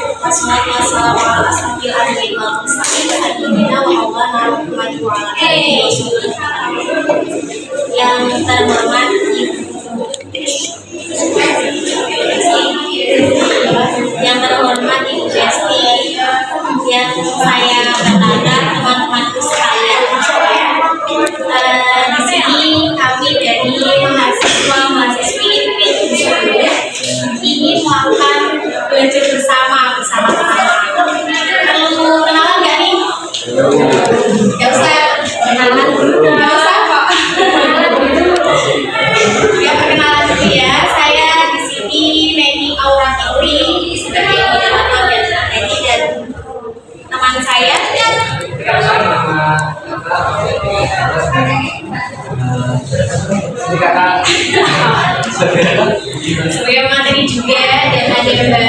Wassalamualaikum warahmatullahi wabarakatuh. Yang terhormat Ibu Besti, yang saya banggakan teman-temanku sekalian. Di sini kami dari mahasiswi ingin melakukan belajar bersama teman-teman. Perlu kenalan nggak nih? Nggak usah kenalan, nggak usah kok. Ya perkenalan dulu ya. Saya di sini Neni Aura Fitri sebagai moderator dan strategi, dan teman saya sebagai materi juga, dan ada Mbak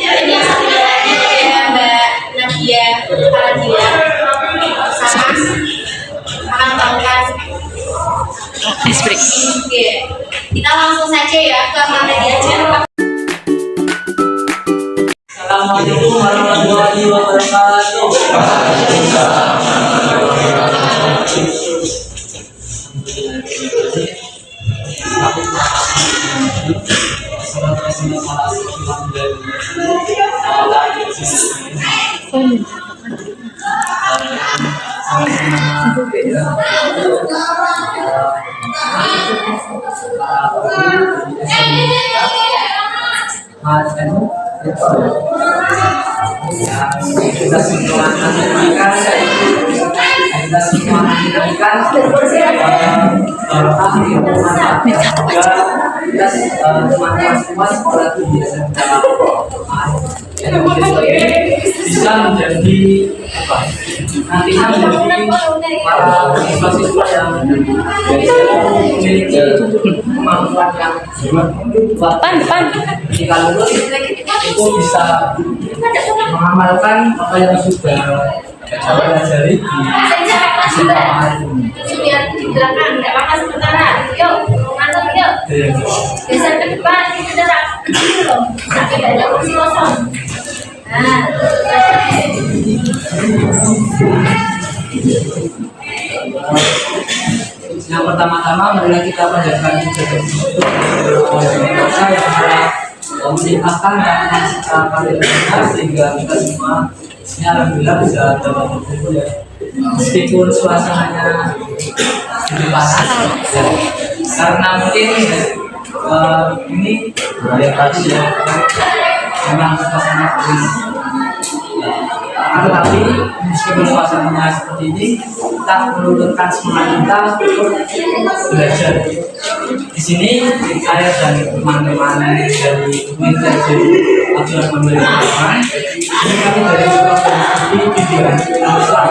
dan yang satu lagi ada Mbak Nadia Faradila sama akan melakukan break. Kita langsung saja ya ke materi aja. Assalamualaikum warahmatullahi wabarakatuh. Kita semua bisa menjadi nantinya menjadi para siswa-siswa yang memiliki kemampuan yang depan jika lulus itu bisa mengamalkan apa yang sudah pelajari di SMA ini. Sudah di belakang, nggak apa-apa sementara. Yuk, mantap yuk. Geser ke depan, kita loh. Sampai nggak ada kursi kosong. Nah, yang pertama-tama marilah kita panjatkan puja yang maha melimpahkan rahmat serta karunia sehingga kita semua alhamdulillah bisa dapat berkumpul ya. Meskipun suasananya lebih panas ya. Karena mungkin ini orientasi ya, memang suasana panas. Tetapi meskipun suasananya seperti ini, kita menurunkan semangat kita untuk belajar. Di sini saya dan teman-teman dari Intensif Aturan Pembelajaran ini kami dari Universiti Bimbingan Islam.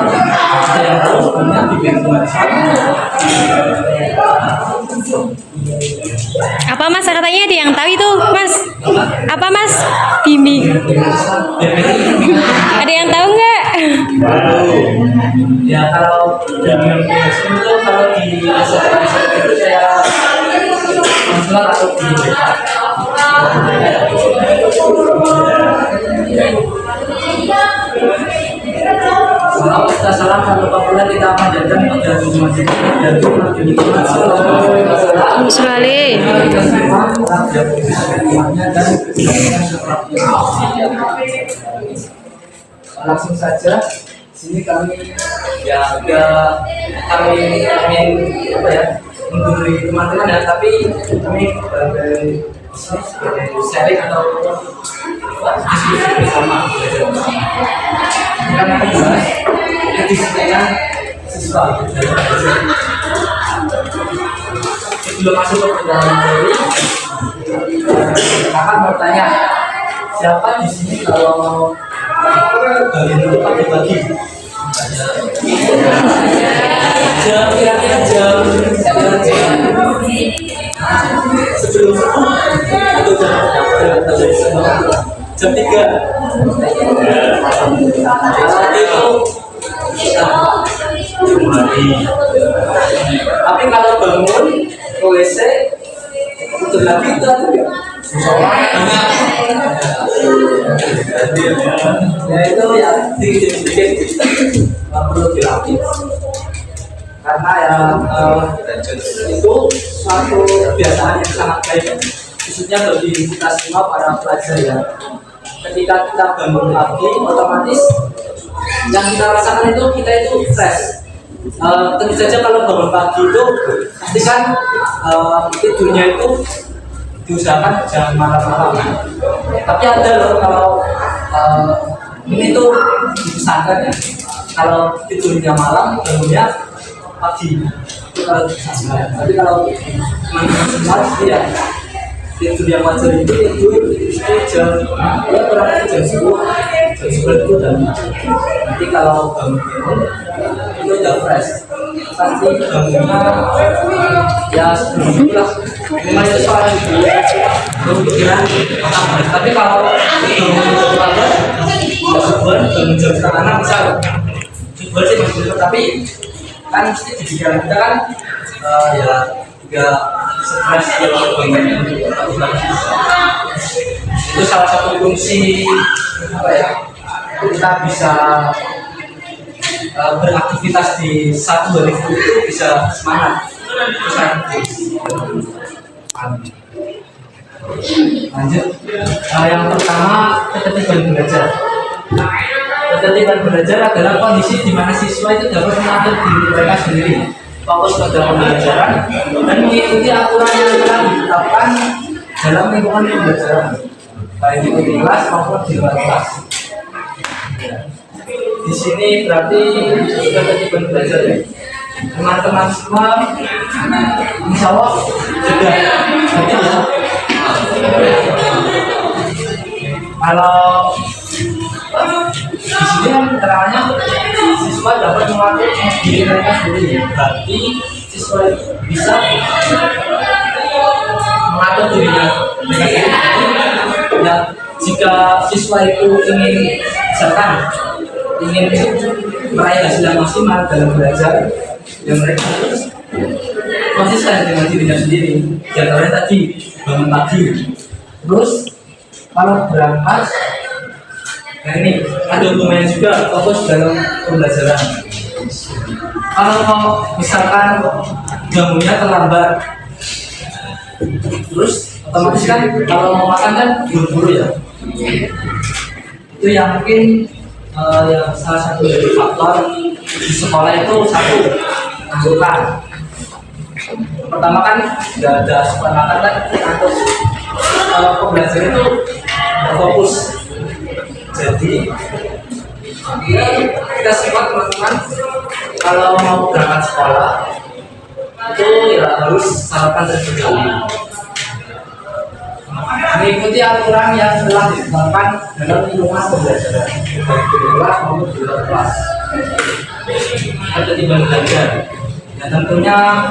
Saya tahu sebenarnya Bimbingan Islam. Apa mas katanya ada yang tahu itu mas? Apa mas? Bimbing. Ada yang tahu nggak? Ya kalau bimbingan itu kalau di SMA itu saya konselor atau guru BK. Kalau kita salah satu populer kita panjatkan pada masjid dan Surali. Langsung saja sini kami ya kami ingin apa ya menghubungi teman-teman ya, tapi kami sebagai sharing atau diskusi bersama karena membahas kedisiplinan siswa. Sebelum masuk ke dalam materi, akan bertanya siapa di sini kalau bagi pagi-pagi jam kira-kira jam sebelum atau jam 3 itu tapi kalau bangun WC itu lagi itu ada ya itu ya sedikit nggak perlu dilatih karena ya itu suatu kebiasaan yang sangat baik khususnya bagi kita semua para pelajar ya. Ketika kita bangun pagi otomatis yang kita rasakan itu kita itu fresh. Tentu saja kalau bangun pagi itu pastikan tidurnya itu diusahakan jangan malam-malam. Tapi ada loh kalau ini tuh di pesantren ya. Kalau tidurnya malam, bangunnya pagi. Itu kalau di pesantren. Tapi kalau teman-teman ya tidur yang wajar itu tidur jam ya kurang lebih jam 10 itu dan nanti kalau bangun itu udah fresh pasti bangunnya ya sebelum itulah memang itu soal itu pikiran otak fresh. Tapi kalau bangun jam lambat ya sebulan bangun jam setengah 6 bisa sebulan sih masih bisa tapi kan mesti di pikiran kita kan ya juga stres itu salah satu fungsi apa ya kita bisa beraktivitas di satu hari itu bisa semangat lanjut yang pertama ketertiban belajar. Ketertiban belajar adalah kondisi di mana siswa itu dapat mengatur diri mereka sendiri fokus pada pembelajaran dan mengikuti aturan yang telah ditetapkan dalam lingkungan pembelajaran baik di kelas maupun di luar kelas. Di sini berarti ketertiban belajar ya. Teman-teman semua insya Allah sudah berarti ya. Kalau di sini kan keterangannya siswa dapat mengatur diri mereka sendiri, berarti siswa bisa mengatur dirinya mereka sendiri. Ya, jika siswa itu ingin misalkan ingin meraih hasil yang maksimal dalam belajar, yang mereka harus konsisten dengan dirinya sendiri. Contohnya tadi bangun pagi, terus kalau berangkat. Nah ini ada hubungannya juga fokus dalam pembelajaran. Kalau misalkan bangunnya terlambat, terus otomatis kan kalau mau makan kan buru-buru ya. Itu yang mungkin yang salah satu dari faktor di sekolah itu satu anggukan. Pertama kan nggak ada sekolah makan kan atau pembelajaran itu fokus. Jadi ya, kita semua teman-teman kalau mau berangkat sekolah itu ya harus sarapan terlebih dahulu, mengikuti aturan yang telah ditetapkan dalam lingkungan pembelajaran baik di kelas maupun di luar kelas. Ketertiban belajar ya tentunya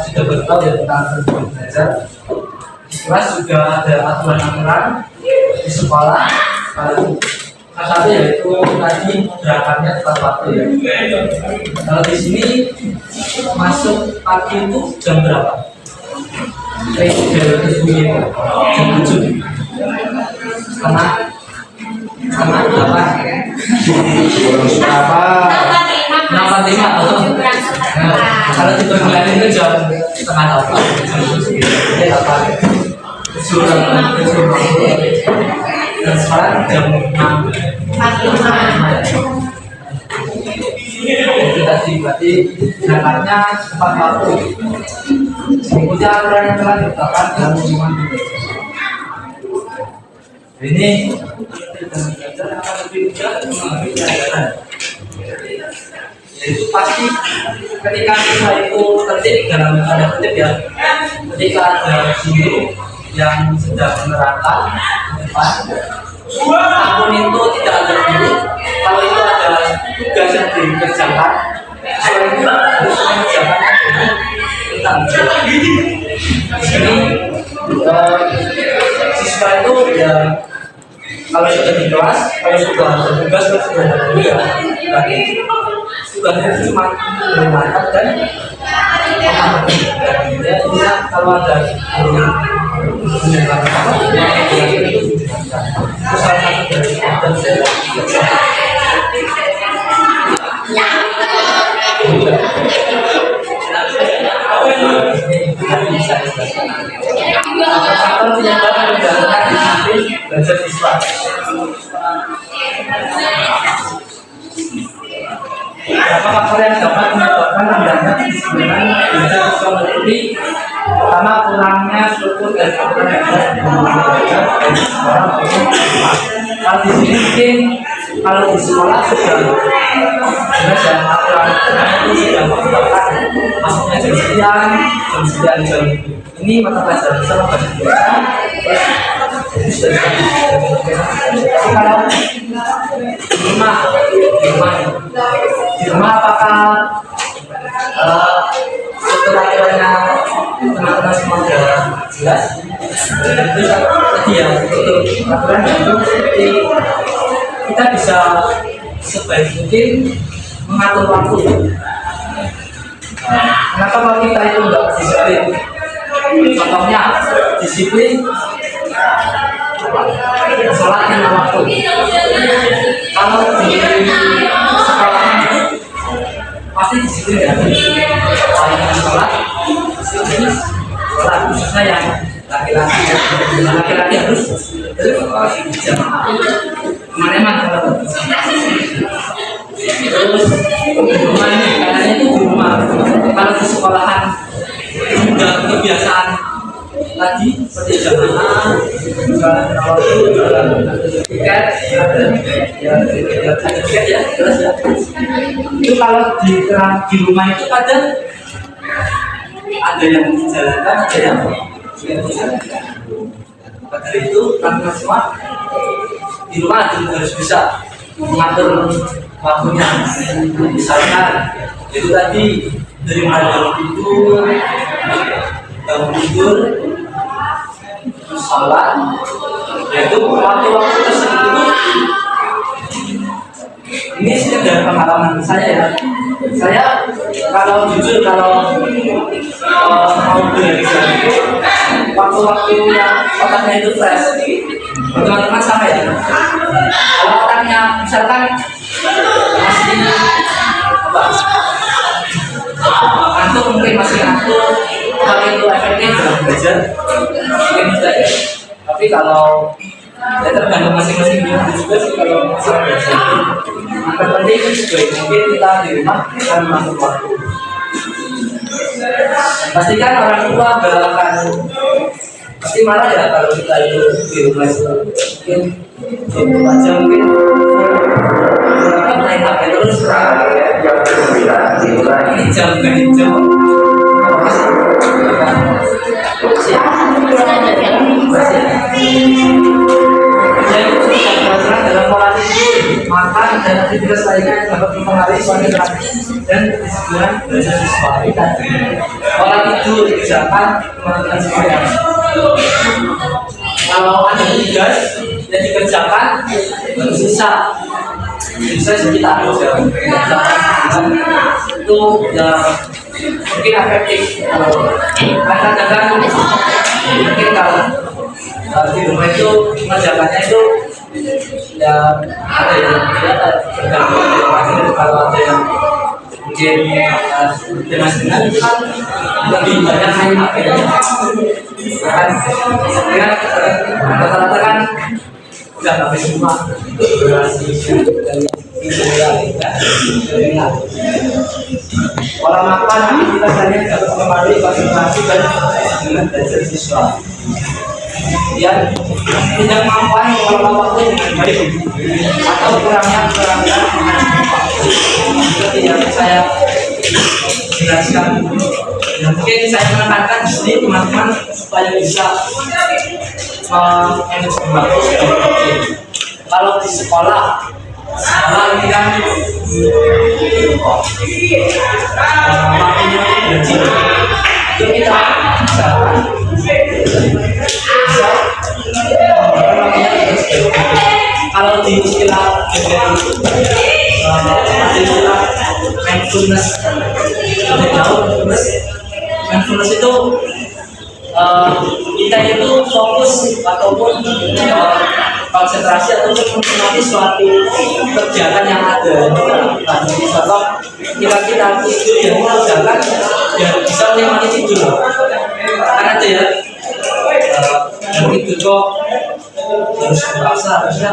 sudah bertahu ya tentang ketertiban belajar. Di kelas juga ada aturan-aturan di sekolah. Salah satu yaitu tadi berangkatnya tepat waktu ya. Kalau di sini masuk pagi itu jam berapa? Jam 7 setengah 8 berapa? 6.45 atau kalau di bulan itu jam setengah 8 jam 8 dan sekarang jam 6 itu tadi berarti berangkatnya tepat waktu mengikuti aturan yang telah ditetapkan dalam lingkungan ini kita belajar akan lebih mudah mengambil pelajaran yaitu pasti ketika siswa itu tertib dalam tanda kutip ya ketika ada guru yang sedang menerangkan depan namun itu tidak ada guru kalau itu ada tugas yang dikerjakan siswa itu harus mengerjakan tentang di sini siswa itu ya kalau sudah di kelas kalau sudah ada tugas kan sudah ada guru ya berarti tugasnya cuma mendengarkan dan memahami ya bisa kalau ada salah satu dari faktor penyebab meninggalkan disiplin belajar siswa. Beberapa faktor yang dapat menyebabkan rendahnya kedisiplinan belajar siswa meliputi: pertama, kurangnya struktur dan aturan yang jelas di belajar dan sekolah maupun di rumah. Kalau di sini mungkin kalau di sekolah sudah jelas ya, aturan itu sudah mengatakan masuknya jam sekian, jam ini mata pelajaran bisa membaca biasa, terus sudah tapi kalau di rumah apakah struktur aturannya teman-teman semua sudah jelas? Terus tadi ya, struktur aturan itu seperti kita bisa sebaik mungkin mengatur waktu. Kenapa kalau kita itu enggak disiplin? Contohnya disiplin sholat lima waktu. Kalau di sekolah pasti disiplin ya. Sholat khususnya yang laki-laki harus berjamaah. Kemana-mana kalau terus di rumah ini katanya itu di rumah. Kalau di sekolahan sudah kebiasaan tadi seperti jamaah, tiket, ya jelas ya. Itu kalau di rumah itu kadang ada yang dijalankan, ada yang tidak dijalankan. Maka dari itu kami semua di rumah harus bisa mengatur waktunya. Misalkan itu tadi dari mulai bangun tidur, sholat, yaitu waktu-waktu tersebut. Ini sekedar pengalaman saya ya. Saya kalau jujur kalau mau belajar itu waktu-waktu yang otaknya itu fresh, teman-teman sama ya. Kalau otaknya misalkan masih ngantuk, mungkin masih ngantuk, tapi itu efeknya dalam belajar mungkin tidak ya. Tapi kalau ya tergantung masing-masing juga sih kalau masalah belajar. Yang penting sebaik mungkin kita di rumah akan mengatur waktu. Pastikan orang tua gak akan pasti marah ya kalau kita itu di rumah itu mungkin 24 jam mungkin kita main HP terus ini jam ganti jam. Dalam pola tidur, makan dan aktivitas lainnya yang dapat mempengaruhi konsentrasi dan kedisiplinan belajar siswa. Pola tidur dikerjakan teman-teman sekalian. Kalau ada tugas yang dikerjakan sisa sekitar jam itu ya mungkin efektif. Kadang-kadang mungkin kalau di rumah itu mengerjakannya itu ya ada yang tergantung kalau ada yang mungkin dengan itu kan lebih banyak main HP kan rata-rata kan udah HP semua durasi pola makan kita hanya dapat mempengaruhi konsentrasi dan dengan belajar siswa. Kemudian tidak mampu mengelola waktu dengan baik atau kurangnya seperti yang saya jelaskan. Mungkin saya menekankan di sini teman-teman supaya bisa manage waktu. Kalau di sekolah ini kan waktunya belajar itu kita bisa kalau di istilah mindfulness itu kita itu fokus ataupun konsentrasi ataupun menikmati suatu kegiatan yang ada di dalam kita. Contoh, kita tidur ya mengerjakan ya bisa menikmati tidur. Kan ada ya, yang tidur kok harus merasa harusnya.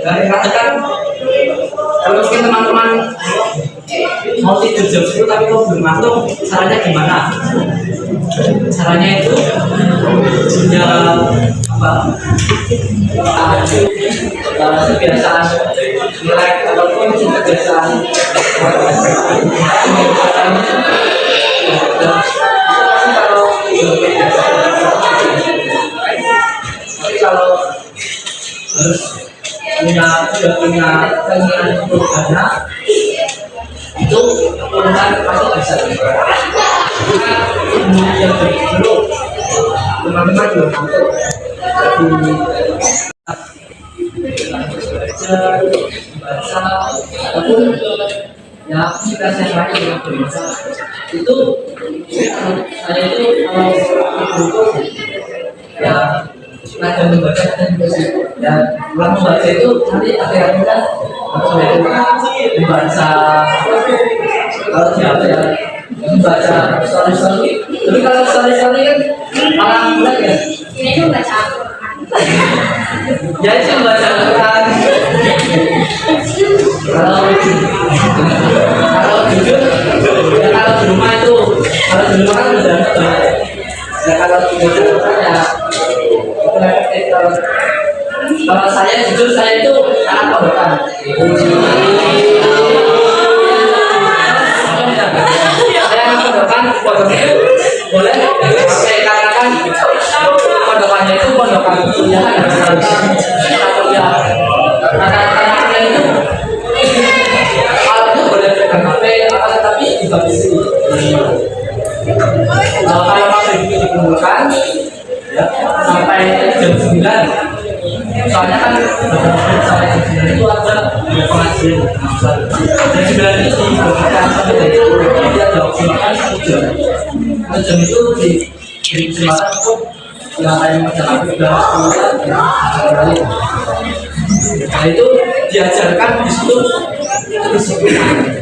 Dan katakan kalau mungkin teman-teman mau tidur jam 10 tapi kok belum ngantuk, caranya gimana? Caranya itu ya apa? Kebiasaan melek ataupun kebiasaan kalau harus sudah punya keinginan untuk dana itu perubahan pasti bisa. Kemudian dulu teman-teman juga untuk baca ataupun ya aktivitas yang lain yang berbahasa itu saya itu kalau ya belajar membaca dan ya kalau membaca itu nanti akhirnya kan membaca kalau siapa ya membaca story tapi kalau story kan orang muda ya ini tuh baca ya itu membaca Quran kalau jujur ya kalau di rumah itu kalau di rumah kan udah ya kalau jujur ya kalau saya jujur saya itu anak pondokan. Saya anak pondokan, pondok itu boleh saya katakan pondokannya itu pondokan kuliahan atau ya anak-anaknya itu kalau itu boleh pegang HP tapi dibatasi. Kalau maghrib itu dikumpulkan ya sampai jam 9 soalnya kan sampai jam 9 itu ada pengajian jam 9 itu dibagikan sampai jam 10 dia ada opsi makan 1 jam 1 jam itu diberi kesempatan untuk yang lain menjalankan kegiatan nah itu diajarkan di situ disiplinan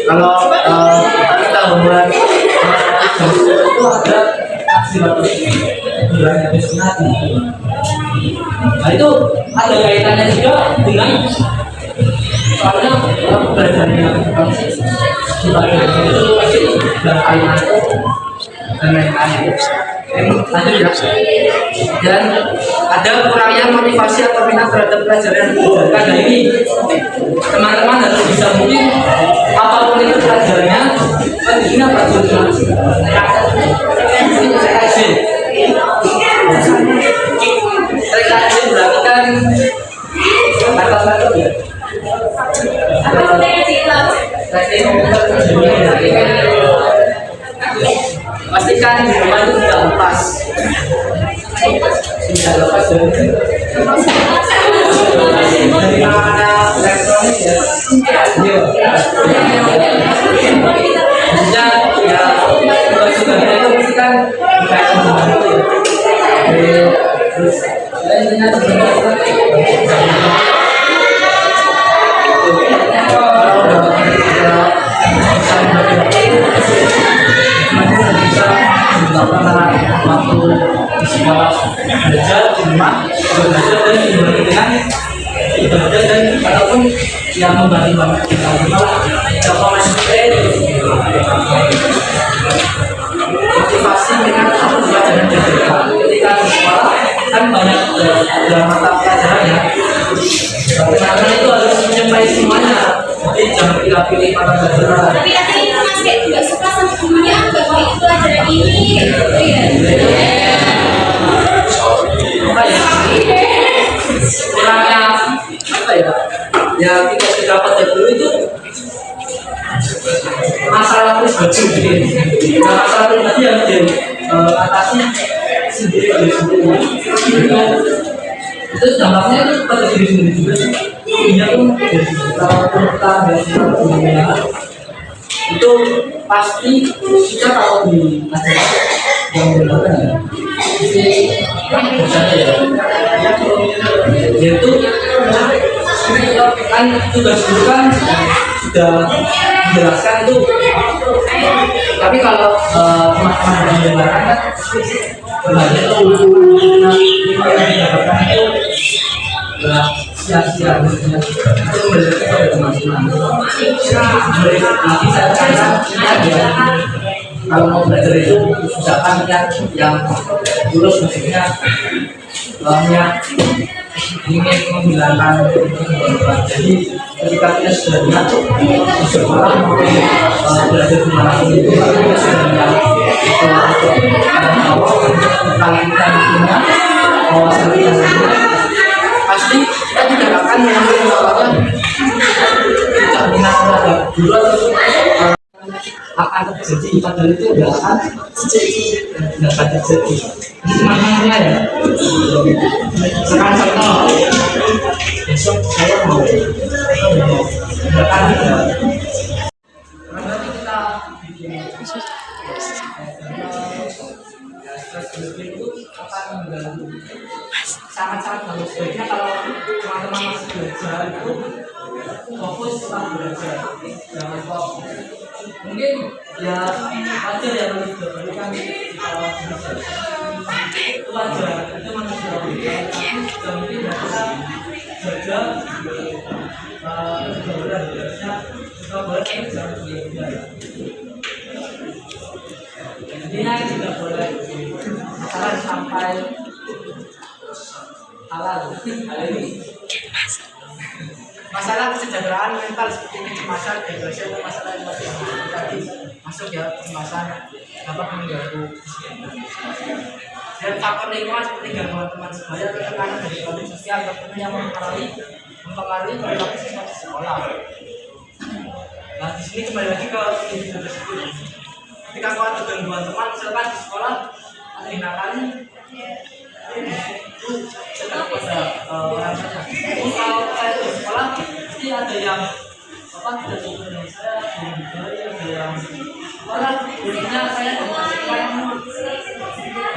kalau kita membuat itu ada aksi bulan habis nanti. Nah itu ada kaitannya juga dengan soalnya belajarnya ibadah itu pasti dan kaitan dan lain-lain. Lanjut ya. Dan ada kurangnya motivasi atau minat terhadap pelajaran yang diajarkan. Nah ini teman-teman harus bisa mungkin apapun itu pelajarannya ini apa tujuan? Rekayasa berarti kan kata-kata ya. Pastikan di rumah itu tidak lepas. Tidak lepas dari mana elektronik ya. Maksudnya ya kewajibannya itu pasti kan berkaitan dengan itu ya. Terus intinya sebenarnya waktu di sekolah belajar di rumah belajar dan dibantu dengan ibadah dan ataupun yang membantu kita malah contoh motivasi dengan pelajaran diajarkan ketika di sekolah kan banyak dalam mata pelajaran ya teman-teman itu harus menyampai semuanya jadi jangan pilih-pilih mata pelajaran tapi katanya Mas kayak juga suka sama gurunya bahwa itu pelajaran ini gitu ya kurangnya apa ya ya kita sudah dapat dari dulu itu masalah pribadi gitu nah masalah pribadi yang diatasi sendiri oleh sendiri itu dampaknya itu pada diri sendiri juga punya pun kalau kita dari sebelumnya itu pasti kita kalau di masyarakat yang berlaku ya pasti bercanda ya yaitu kan tugas guru kan sudah menjelaskan itu, tapi kalau teman-teman yang mendengarkan kan belajar itu yang didapatkan itu sia-sia itu belajar kepada teman-teman. Nanti saya katakan ya kalau mau belajar itu usahakan yang lulus maksudnya ingin menghilangkan jadi ketika kita sudah lihat di sekolah maupun belajar di mana pun itu kita sudah lihat tentang kita punya wawasan kita pasti kita tidak akan mengambil apa-apa tidak minat terhadap guru atau akan terjadi padahal itu tidak akan terjadi semangatnya ya sekarang contoh besok saya mau bertanya karena kita bikin itu akan mengganggu sangat-sangat bagus sebaiknya kalau teman-teman masih belajar itu fokus tentang belajar jangan fokus mungkin ya wajar ya lebih diberikan kalau bisa itu wajar itu manusiawi dan mungkin ya kita belajar belajar kita boleh jangan belajar intinya tidak boleh masalah sampai halal ini masalah kesejahteraan mental seperti kecemasan, depresi atau masalah emosi tadi masuk ya kecemasan dapat mengganggu dan faktor lingkungan seperti gangguan teman sebaya atau tekanan dari konflik sosial tentunya yang mempengaruhi perilaku siswa di sekolah. Nah di sini kembali lagi ke individu tersebut. Ketika kau ada gangguan teman misalkan di sekolah ada tindakan itu sedang pada orang saja. Kalau saya di sekolah pasti ada yang apa tidak suka dengan saya, ada yang orang gurunya saya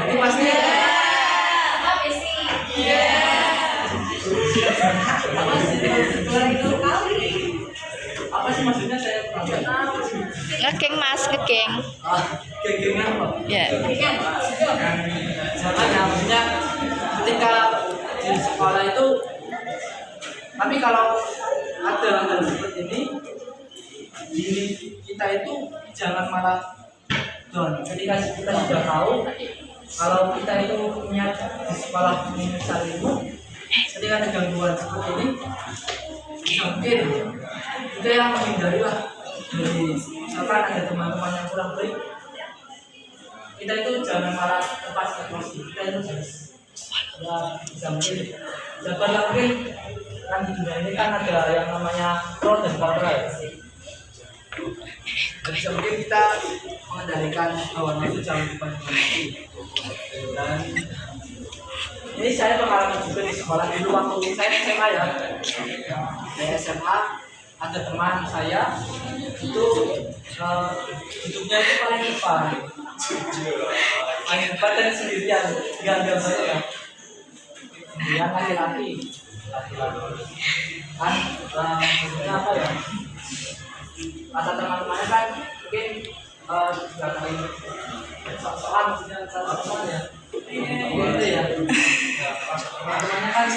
jadi pasti apa sih maksudnya saya Ngegeng mas, ngegeng. gengnya apa? Ya. Makanya maksudnya ketika di sekolah itu tapi kalau ada hal seperti ini diri kita itu jangan malah down ketika kita sudah tahu kalau kita itu niat di sekolah mencari ilmu ketika ada gangguan seperti ini mungkin kita yang menghindari lah dari misalkan ada teman-teman yang kurang baik kita itu jangan malah lepas emosi kita itu harus ya bisa mungkin jawabannya mungkin kan di dunia ini kan ada yang namanya pro dan kontra ya bisa mungkin kita mengendalikan hawa nafsu jauh depan dan ini saya pengalaman juga di sekolah dulu waktu saya SMA ya saya SMA ada teman saya itu hidupnya itu paling depan dan sendirian gagal banget ya kemudian laki-laki kan maksudnya apa ya kata teman-temannya kan mungkin nggak main soal maksudnya soal ya gitu ya teman-temannya kan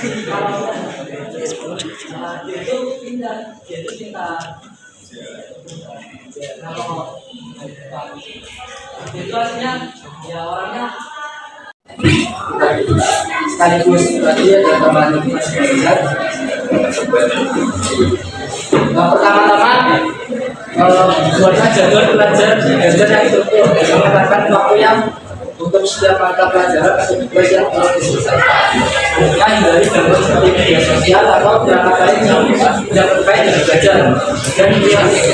kalau dia itu pindah dia itu cinta kalau itu aslinya ya orangnya sekaligus berarti ada teman masih belajar. Pertama-tama buatlah jadwal belajar yang terukur dan menetapkan waktu yang untuk setiap mata pelajaran atau tugas yang harus diselesaikan. Kemudian hindari gangguan seperti media sosial atau perangkat lain yang terkait dengan belajar dan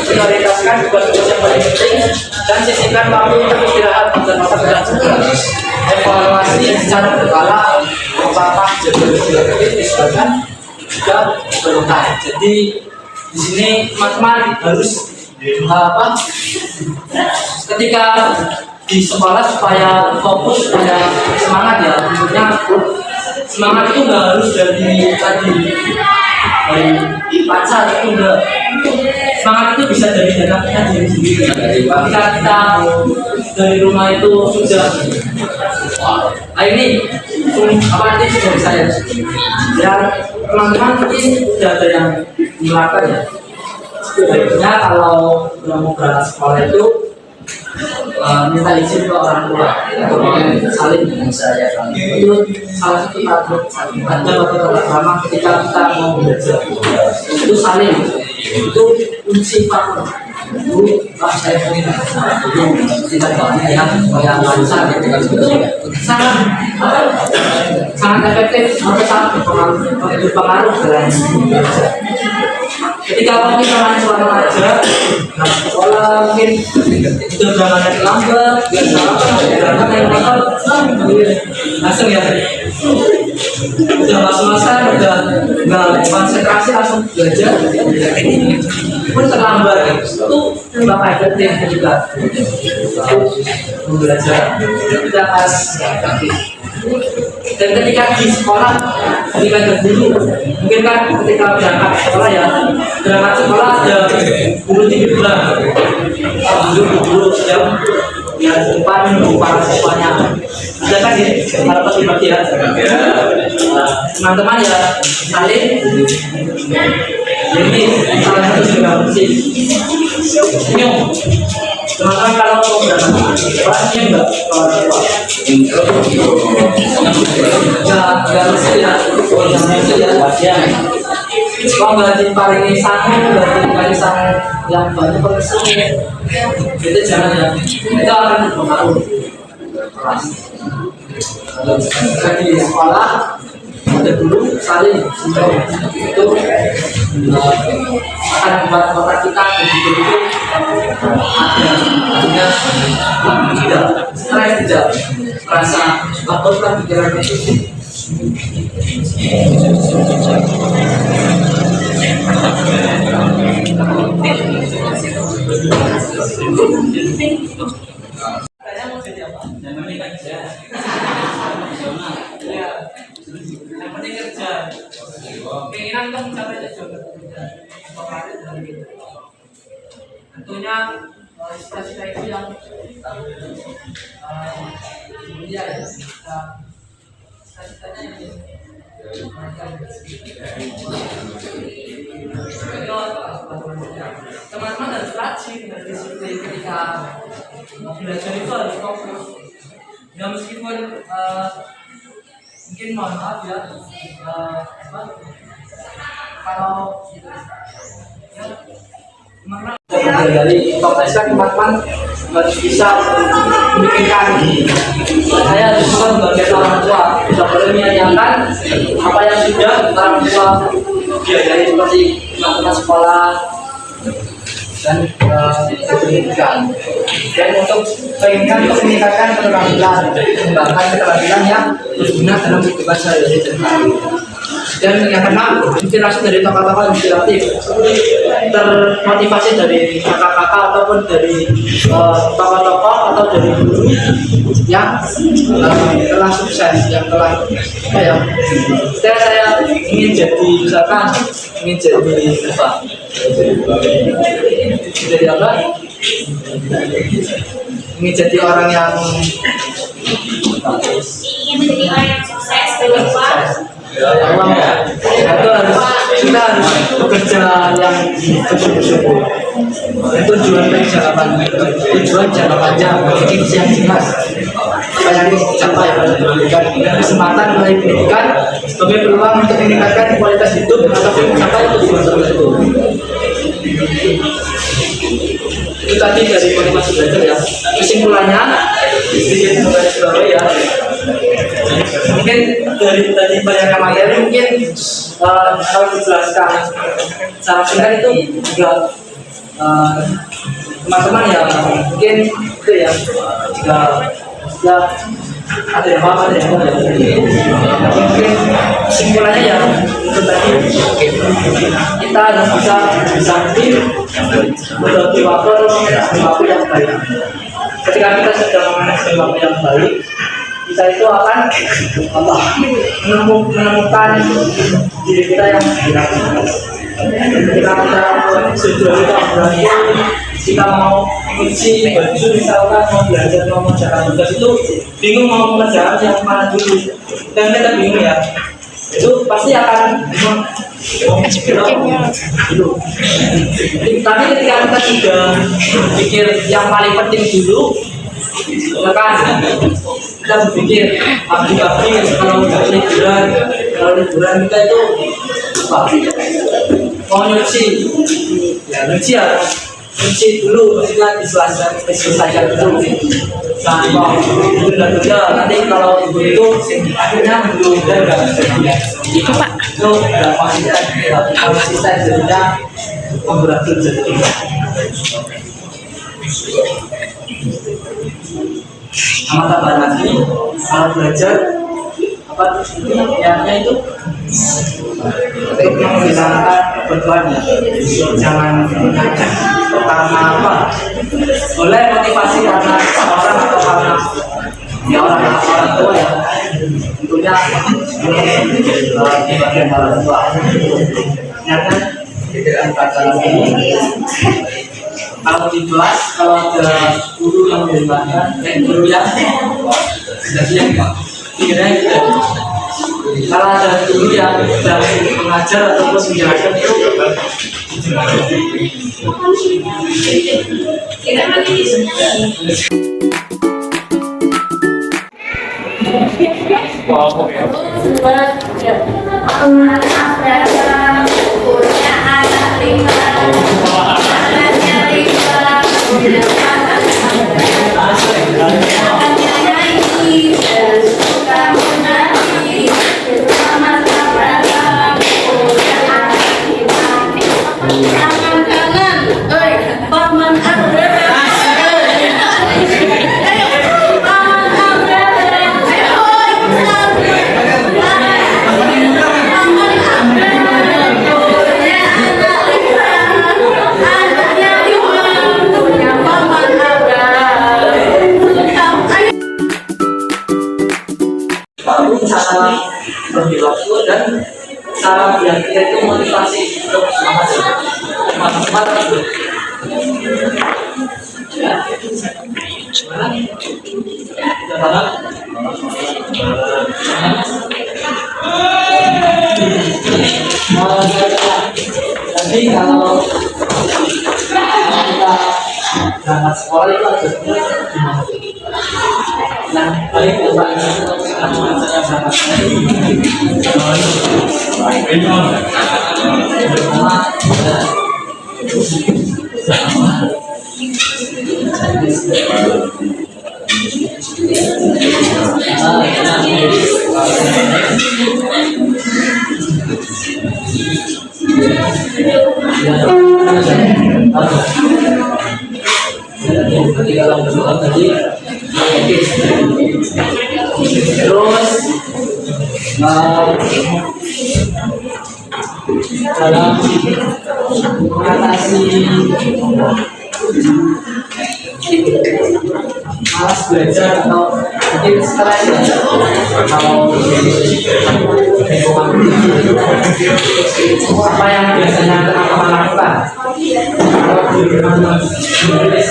prioritaskan tugas-tugas yang paling penting dan sisihkan waktu untuk istirahat dan masa belajar. Evaluasi secara berkala apakah jadwal belajar disebabkan juga berubah. Jadi di sini teman-teman harus apa ketika di sekolah supaya fokus pada semangat ya, tentunya semangat itu nggak harus dari tadi dari pacar, itu enggak. Semangat itu bisa dari dalamnya diri sendiri. Ketika kita dari rumah itu sudah ini apa nanti sudah bisa ya teman-teman mungkin sudah ada yang melakukan ya. Sebenarnya kalau mau berangkat sekolah itu minta izin ke orang tua atau saling itu salah satu tanda atau pertama ketika kita mau belajar itu saling itu kunci faktor itu pak saya ingin kita ya supaya lancar sangat efektif sampai sangat berpengaruh dalam belajar. Ketika kita main selama aja, sekolah mungkin itu berangkat lambat, biar berangkat naik motor, langsung ya. Udah masa-masa udah nggak konsentrasi langsung belajar, pun terlambat. Itu bakal efektif juga. Belajar kita pas dan ketika di sekolah ketika dulu mungkin kan ketika berangkat sekolah ya berangkat sekolah ada guru tiga bulan dulu jam ya depan para siswanya ada kan ini para peserta ya teman-teman ya saling jadi salah satu juga bersih senyum teman-teman kalau mau berangkat pasti enggak nggak mesti ya, nggak mesti ya. Kalau berarti paling sangat, berarti paling sangat yang banyak persen itu jangan ya. Itu akan berpengaruh keras. Jadi di sekolah ada dulu saling sinkron itu akan membuat otak kita begitu ada tidak stres, tidak merasa takut lah pikiran itu. Kayaknya mau jadi apa? Yang penting kerja. Yang penting kerja. Keinginan untuk mencapai tujuan kerja. Tentunya cita-cita itu yang mulia ya. Cita-citanya yang teman-teman harus rajin dan disiplin ketika belajar itu harus fokus ya meskipun mungkin mohon maaf ya kalau ya teman-teman dari kompetensi teman-teman harus bisa memikirkan saya harus bisa sebagai orang tua bisa menyediakan apa yang sudah orang tua biayai seperti teman-teman sekolah dan pendidikan dan untuk keinginan untuk meningkatkan keterampilan mengembangkan keterampilan yang berguna dalam kehidupan sehari-hari dan yang keenam inspirasi dari tokoh-tokoh inspiratif termotivasi dari kakak-kakak ataupun dari tokoh-tokoh atau dari guru yang telah sukses yang telah apa ya saya ingin jadi misalkan ingin jadi apa jadi apa ingin jadi orang yang ingin menjadi orang yang sukses dan uang uang ya itu harus kita harus bekerja yang bersungguh-sungguh itu tujuan jangka panjang visi yang jelas apa yang dicapai pada pendidikan kesempatan melalui pendidikan sebagai peluang untuk meningkatkan kualitas hidup ataupun mencapai tujuan tertentu itu tadi dari motivasi belajar ya kesimpulannya sedikit menggaris bawahi ya mungkin dari tadi banyak materi mungkin kalau dijelaskan secara singkat itu juga teman-teman ya mungkin itu ya juga ada yang apa, ada yang apa. Mungkin kesimpulannya ya itu tadi, kita harus bisa berbagi waktu yang baik. Ketika kita sudah memanage waktu yang baik, kita itu akan menemukan diri kita yang benar. Ketika kita sudah berani, kita mau isi baju misalkan mau belajar mau mengerjakan tugas itu bingung mau mengerjakan yang mana dulu, dan kita bingung ya, itu pasti akan bingung. Tapi ketika kita sudah pikir yang paling penting dulu, kan kita berpikir pagi-pagi kalau liburan kita itu apa? Mau nyuci dulu, maksudnya diselesaikan dulu. Nah, mau tunda-tunda nanti kalau ibu itu akhirnya belum dan nggak itu Pak. Itu nggak konsisten jadinya memberatkan jadi. Sama tambahan lagi, kalau belajar apa niatnya itu untuk menghilangkan kebutuhan ya, jangan karena apa, boleh motivasi karena orang atau karena ya orang tua ya, tentunya di bagian orang tua niatnya tidak dalam ini. Kalau di kelas, kalau ada guru yang melibatkan, guru yang kira gitu. Kalau ada guru yang sedang mengajar ataupun menjelaskan itu cara bagi waktu dan cara biar kita itu motivasi untuk semangat ya. Nanti kalau kita berangkat sekolah itu harusnya gimana? Nah, baik Bapak Ibu saya berangkat ketika dalam berdoa tadi terus dalam mengatasi malas belajar atau mungkin stres ya, kalau apa yang biasanya teman-teman lakukan kalau di rumah menulis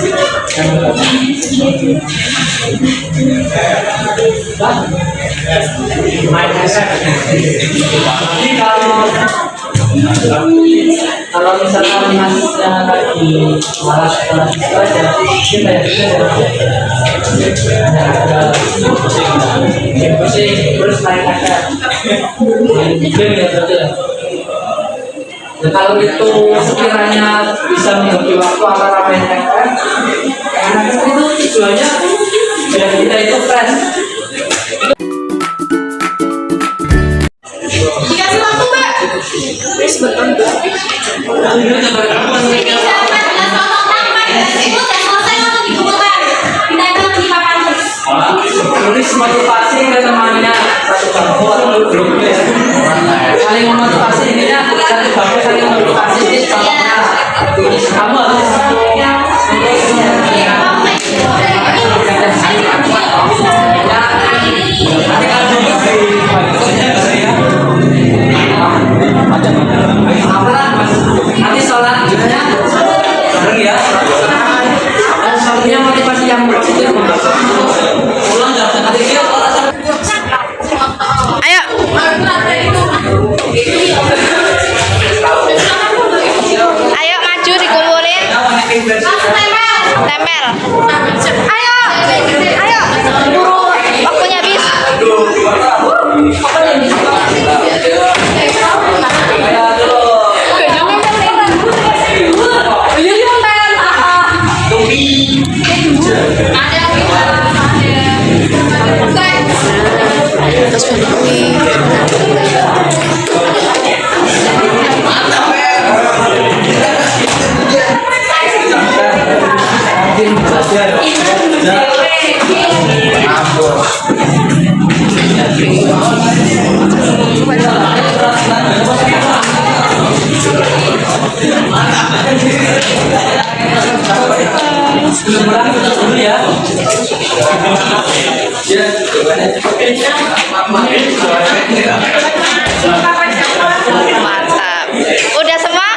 main headset. Jadi kalau misalkan masnya lagi malas belajar, kita pusing terus main headset, main game ya betul. Dan kalau itu sekiranya bisa membagi waktu antara main headset, karena itu tujuannya biar kita itu fresh. Dikasih waktu Mbak. Terus betul Mbak. Tulis motivasi. Dulu ya. Mantap. Udah semua?